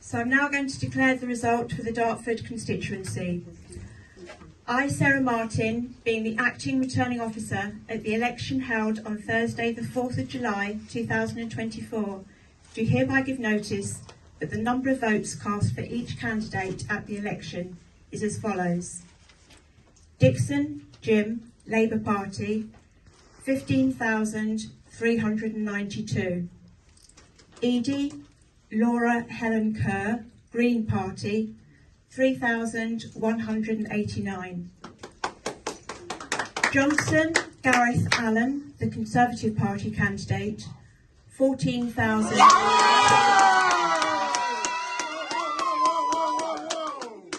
So I'm now going to declare the result for the Dartford constituency. I, Sarah Martin, being the acting returning officer at the election held on Thursday the 4th of July 2024, do hereby give notice that the number of votes cast for each candidate at the election is as follows. Dickson, Jim, Labour Party, 15,392. Edie, Laura Helen Kerr, Green Party, 3,189. Johnson, Gareth Allen, the Conservative Party candidate, 14,000.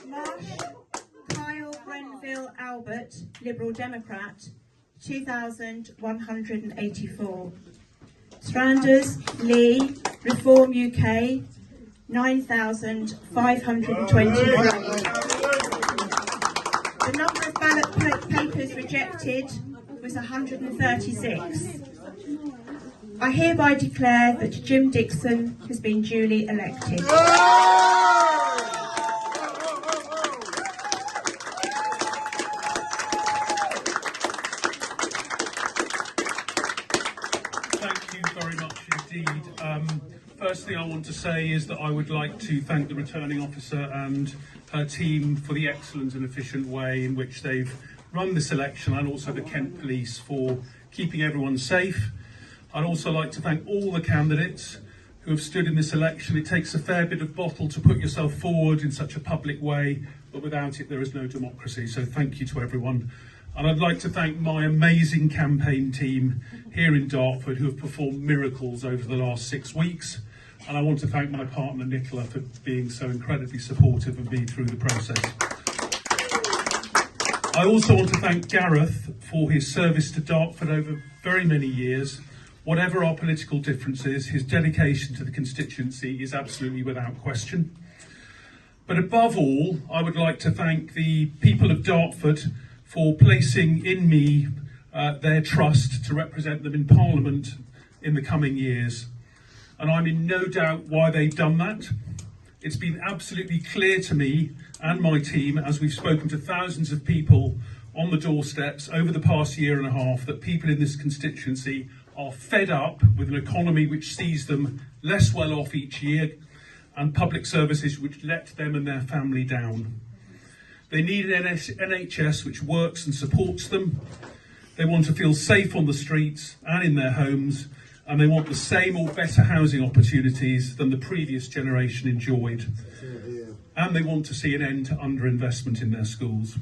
Marsh, Kyle Grenville Albert, Liberal Democrat, 2,184. Stranders, Lee, Reform UK, 9,521. The number of ballot papers rejected was 136. I hereby declare that Jim Dickson has been duly elected. Thank you very much indeed. First thing I want to say is that I would like to thank the returning officer and her team for the excellent and efficient way in which they've run this election, and also the Kent Police for keeping everyone safe. I'd also like to thank all the candidates who have stood in this election. It takes a fair bit of bottle to put yourself forward in such a public way, but without it there is no democracy. So thank you to everyone. And I'd like to thank my amazing campaign team here in Dartford who have performed miracles over the last 6 weeks. And I want to thank my partner Nicola for being so incredibly supportive of me through the process. I also want to thank Gareth for his service to Dartford over very many years. Whatever our political differences, his dedication to the constituency is absolutely without question. But above all, I would like to thank the people of Dartford for placing in me their trust to represent them in Parliament in the coming years. And I'm in no doubt why they've done that. It's been absolutely clear to me and my team, as we've spoken to thousands of people on the doorsteps over the past year and a half, that people in this constituency are fed up with an economy which sees them less well off each year and public services which let them and their family down. They need an NHS which works and supports them. They want to feel safe on the streets and in their homes, and they want the same or better housing opportunities than the previous generation enjoyed. And they want to see an end to underinvestment in their schools.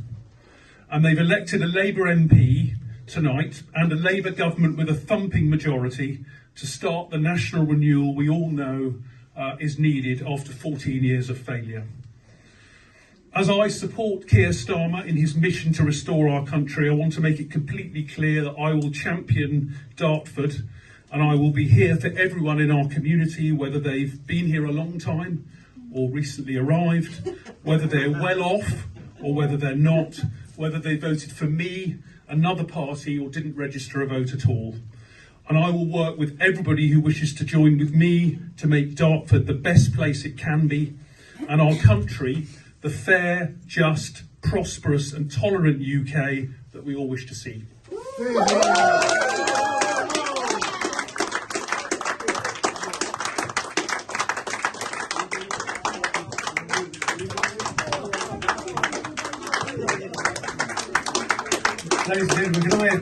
And they've elected a Labour MP tonight and a Labour government with a thumping majority to start the national renewal we all know is needed after 14 years of failure. As I support Keir Starmer in his mission to restore our country, I want to make it completely clear that I will champion Dartford, and I will be here for everyone in our community, whether they've been here a long time or recently arrived, whether they're well off or whether they're not, whether they voted for me, another party, or didn't register a vote at all. And I will work with everybody who wishes to join with me to make Dartford the best place it can be, and our country the fair, just, prosperous and tolerant UK that we all wish to see. Ladies and gentlemen, can I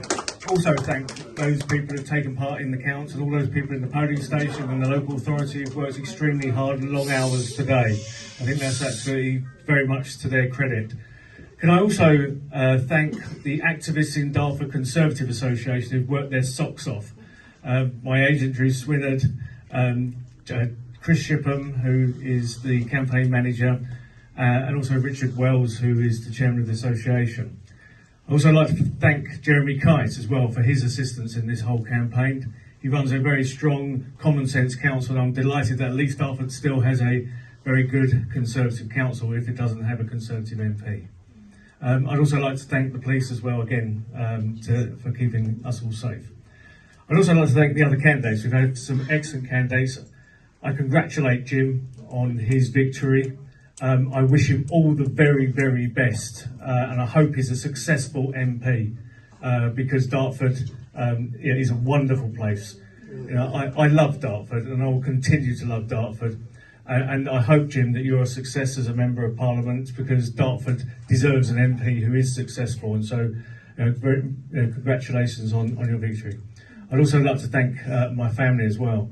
also thank those people who have taken part in the counts and all those people in the polling station and the local authority who've worked extremely hard and long hours today. I think that's actually very much to their credit. Can I also thank the activists in Dartford Conservative Association who've worked their socks off. My agent Drew Swinard, Chris Shipham, who is the campaign manager, and also Richard Wells, who is the chairman of the association. I also like to thank Jeremy Kite as well for his assistance in this whole campaign. He runs a very strong common sense council, and I'm delighted that at least Dartford still has a very good Conservative council if it doesn't have a Conservative MP. I'd also like to thank the police as well again for keeping us all safe. I'd also like to thank the other candidates. We've had some excellent candidates. I congratulate Jim on his victory. I wish him all the very, very best, and I hope he's a successful MP, because Dartford is a wonderful place. You know, I love Dartford, and I will continue to love Dartford. And I hope, Jim, that you're a success as a Member of Parliament, because Dartford deserves an MP who is successful. And so, congratulations on your victory. I'd also like to thank my family as well.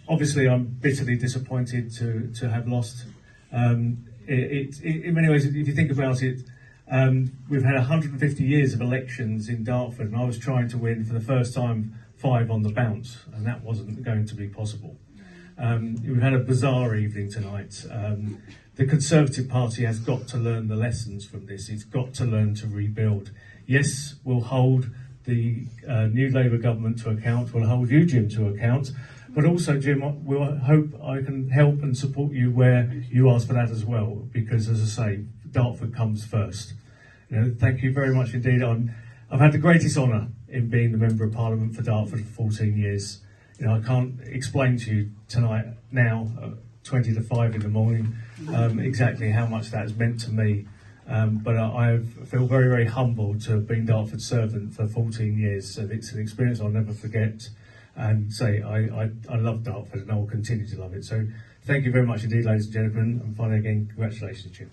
Obviously, I'm bitterly disappointed to have lost. In many ways, if you think about it, we've had 150 years of elections in Dartford, and I was trying to win for the first time 5 on the bounce, and that wasn't going to be possible. We've had a bizarre evening tonight. The Conservative Party has got to learn the lessons from this. It's got to learn to rebuild. Yes, we'll hold the new Labour government to account. We'll hold you, Jim, to account. But also, Jim, we'll hope I can help and support you where you ask for that as well. Because, as I say, Dartford comes first. You know, thank you very much indeed. I've had the greatest honour in being the Member of Parliament for Dartford for 14 years. You know, I can't explain to you tonight, now, 20 to 5 in the morning, exactly how much that has meant to me. But I feel very, very humbled to have been Dartford's servant for 14 years. So it's an experience I'll never forget. And say, I love Dartford, and I will continue to love it. So thank you very much indeed, ladies and gentlemen. And finally, again, congratulations, Jim.